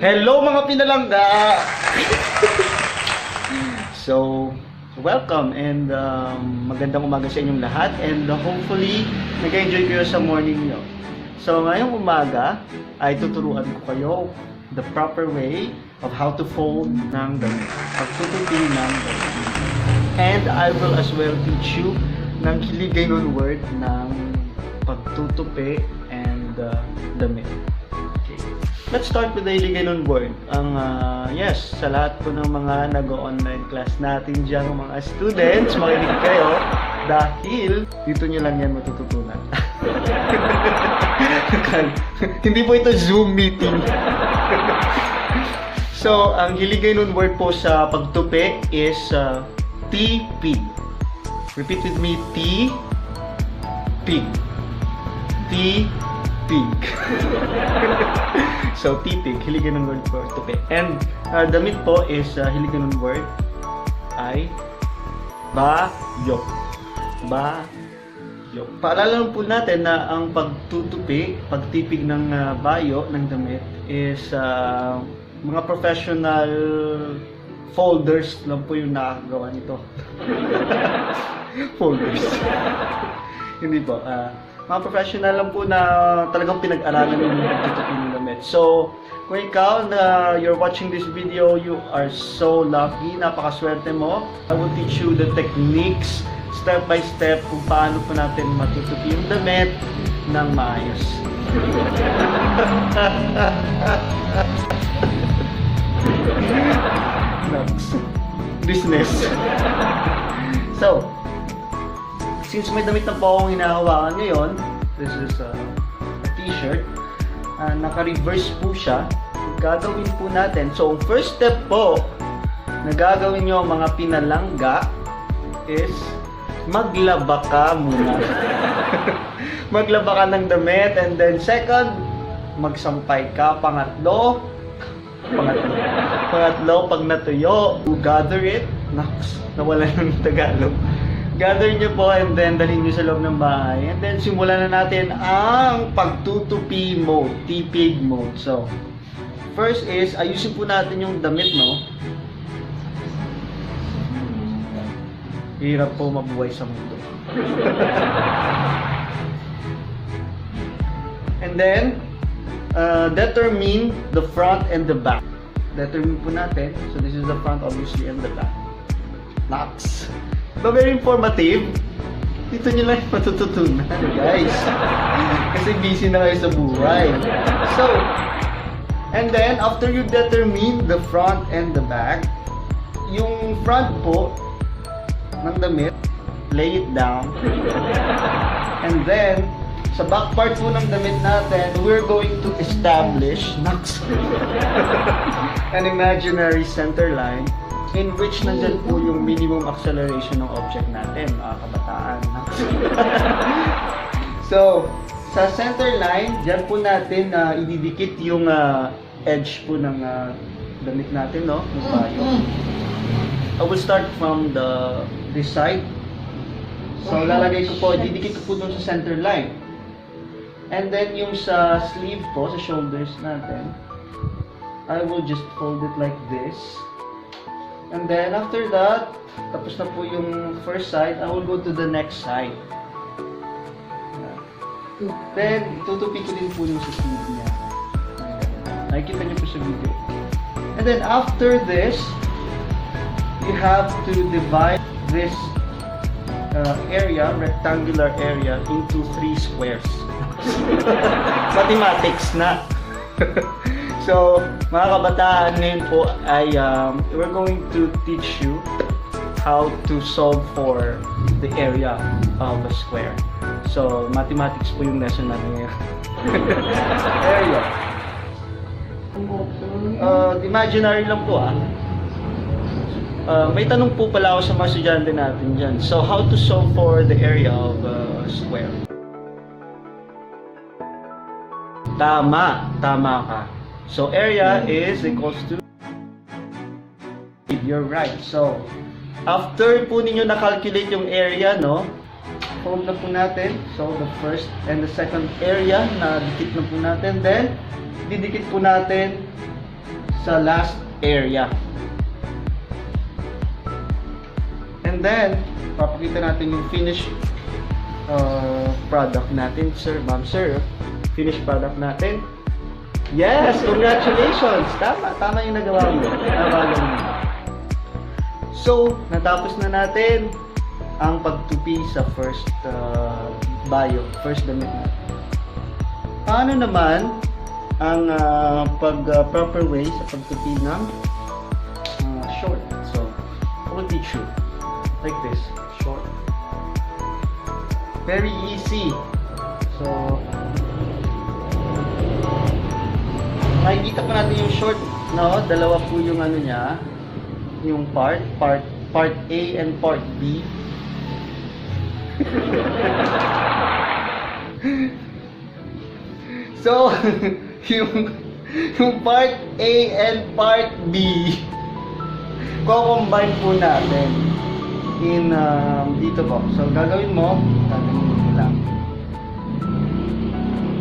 Hello mga pinalangga! So, welcome and magandang umaga sa inyong lahat and hopefully nag-enjoy kayo sa morning nyo. So, ngayong umaga ay tuturuan ko kayo the proper way of how to fold ng damit. Pagtutupi ng damit. And I will as well teach you ng Hiligaynon word ng pagtutupi and damit. Let's start with the Hiligaynon word. Yes, sa lahat po ng mga nag-online class natin dyan, mga students, makinig kayo dahil dito nyo lang yan matututunan. Hindi po ito Zoom meeting. So, ang Hiligaynon word po sa pagtupi is T-pig. Repeat with me, T-pig. T-pig. So, T-pig, Hiligaynon word for tupi. And damit po is Hiligaynon word ay bayo. Bayo. Paalala lang po natin na ang pagtutupi, pagtipig ng bayo ng damit is mga professional folders lang po yung nakakagawa nito. Folders. Hindi po. Mga professional lang po na talagang pinag-aralan yung pagtutupi ng damit. So, kung ikaw na you're watching this video, you are so lucky, napakaswerte mo. I will teach you the techniques, step by step, kung paano po natin matutupi yung damit ng maayos. Business. So, since may damit na po akong hinahawakan ngayon, this is a t-shirt, naka-reverse po siya. Gagawin po natin. So, first step po na gagawin nyo mga pinalangga is maglaba ka muna. Maglaba ka ng damit, and then second, magsampay ka. Pangatlo, pag natuyo, gather it. Nawala ng Tagalog. Gather nyo po and then dalhin nyo sa loob ng bahay. And then simulan na natin ang pagtutupi mode, T-pig mode. So, first is, ayusin po natin yung damit, no? Hirap po mabuhay sa mundo. And then, determine the front and the back. Determine po natin. So, this is the front obviously and the back. Next. But very informative. Dito nyo lang matututunan, guys. Kasi busy na kayo sa buhay. So, and then, after you determine the front and the back, yung front po ng damit, lay it down. And then, sa back part po ng damit natin, we're going to establish an imaginary center line in which nandyan po yung minimum acceleration ng object natin, mga kabataan. So, sa center line, dyan po natin ididikit yung edge po ng damit natin, no? Ng bayo. I will start from this side. So, lalagay ko po, ididikit ko po dun sa center line. And then, yung sa sleeve po, sa shoulders natin, I will just fold it like this. And then, after that, tapos na po yung first side, I will go to the next side. Then, tutupi ko din po yung sa sleeve niya. Nakikita niyo po sa video. And then, after this, you have to divide this area, rectangular area, into 3 squares. Mathematics na. So, mga kabataan, ngayon po ay we're going to teach you how to solve for the area of a square. So, mathematics po yung lesson natin ngayon. Area. Imaginary lang po may tanong po pala ako sa mga estudyante natin dyan. So, how to solve for the area of a square? Tama ka. So, area is equals to, you're right. So, after po ninyo na-calculate yung area, no? Fold na po natin. So, the first and the second area na dikit na po natin. Then, didikit po natin sa last area. And then, papakita natin yung finished product natin, sir, ma'am, sir. Finished product natin. Yes, congratulations! Tama yung nagawa mo. So, natapos na natin ang pagtupi sa first damit natin. Paano naman ang proper way sa pagtupi ng short? So, I will teach you. Like this, short. Very easy. So, makikita po natin yung short, no? Dalawa po yung ano niya, yung part A and part B. So, yung part A and part B, ko-combine po natin in dito po. So, gagawin mo lang.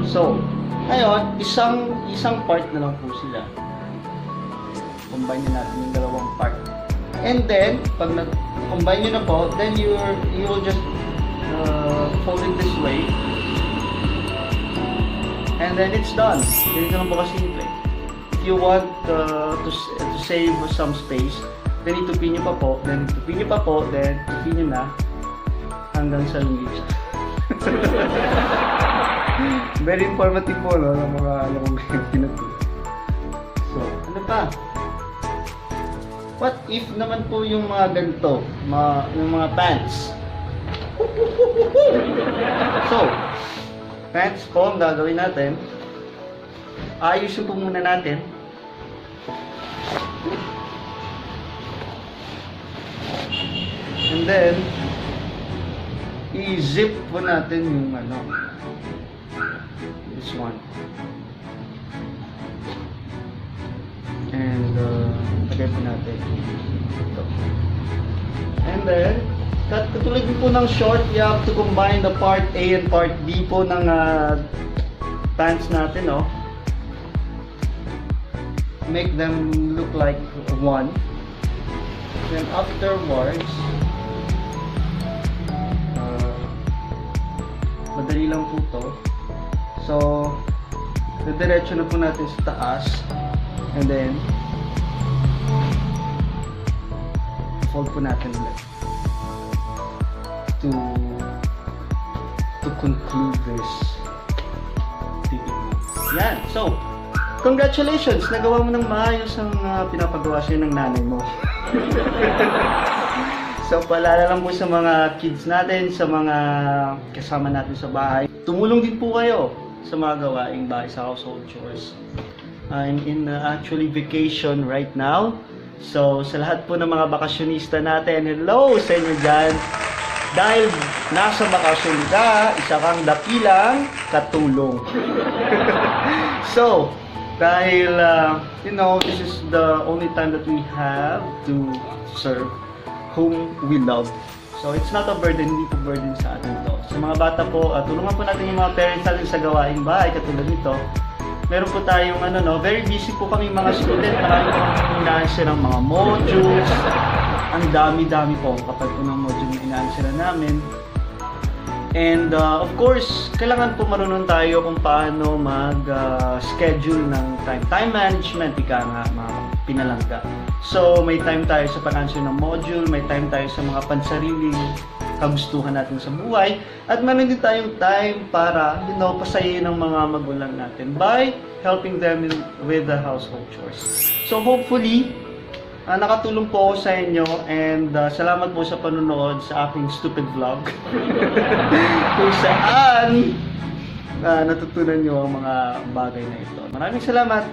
So, ngayon, isang part na lang po sila. Combine na natin yung dalawang part. And then, pag na-combine nyo na po, then you will just fold it this way. And then it's done. Ganito lang po kasimple. If you want to save some space, then itupin nyo pa po, then itupin nyo pa po, then itupin nyo na hanggang sa lumit. Very informative po, no? Ng mga alam kong pinatuloy. So, ano pa? What if naman po yung mga ganito, yung mga pants? So, pants po ang gagawin natin. Ayusin po muna natin. And then, i-zip po natin yung this one. And, lagay po natin ito. And then, katulad din po ng short, you have to combine the part A and part B po ng pants natin, no? Make them look like one. Then afterwards, madali lang po to. So, diretso na po natin sa taas. And then, fold po natin ulit. To conclude this video. Yan. So, congratulations! Nagawa mo ng maayos ang pinapagawa sa'yo ng nanay mo. So, paalala lang po sa mga kids natin, sa mga kasama natin sa bahay. Tumulong din po kayo sa mga gawaing bahay sa household chores. I'm in actually vacation right now. So, sa lahat po ng mga bakasyonista natin, hello sa inyo dyan. Dahil nasa bakasyon ka, isa kang dakilang katulong. So, dahil, this is the only time that we have to serve whom we love. So, it's not a burden, hindi po burden sa atin to. Sa mga bata po, tulungan po natin yung mga parents natin sa gawaing bahay, katulad nito. Meron po tayong, very busy po kami mga student, marami po kami ina-answer ng mga modules. Ang dami-dami po kapag po ng module na ina-answer namin. And of course, kailangan po marunong tayo kung paano mag-schedule ng time. Time management, ika nga mga pinalangga. So, may time tayo sa pag-answer ng module, may time tayo sa mga pansariling kagustuhan natin sa buhay, at meron din tayong time para, pasayin ng mga magulang natin by helping them with the household chores. So, hopefully, nakatulong po ako sa inyo, and salamat po sa panonood sa aking stupid vlog kung saan natutunan nyo ang mga bagay na ito. Maraming salamat!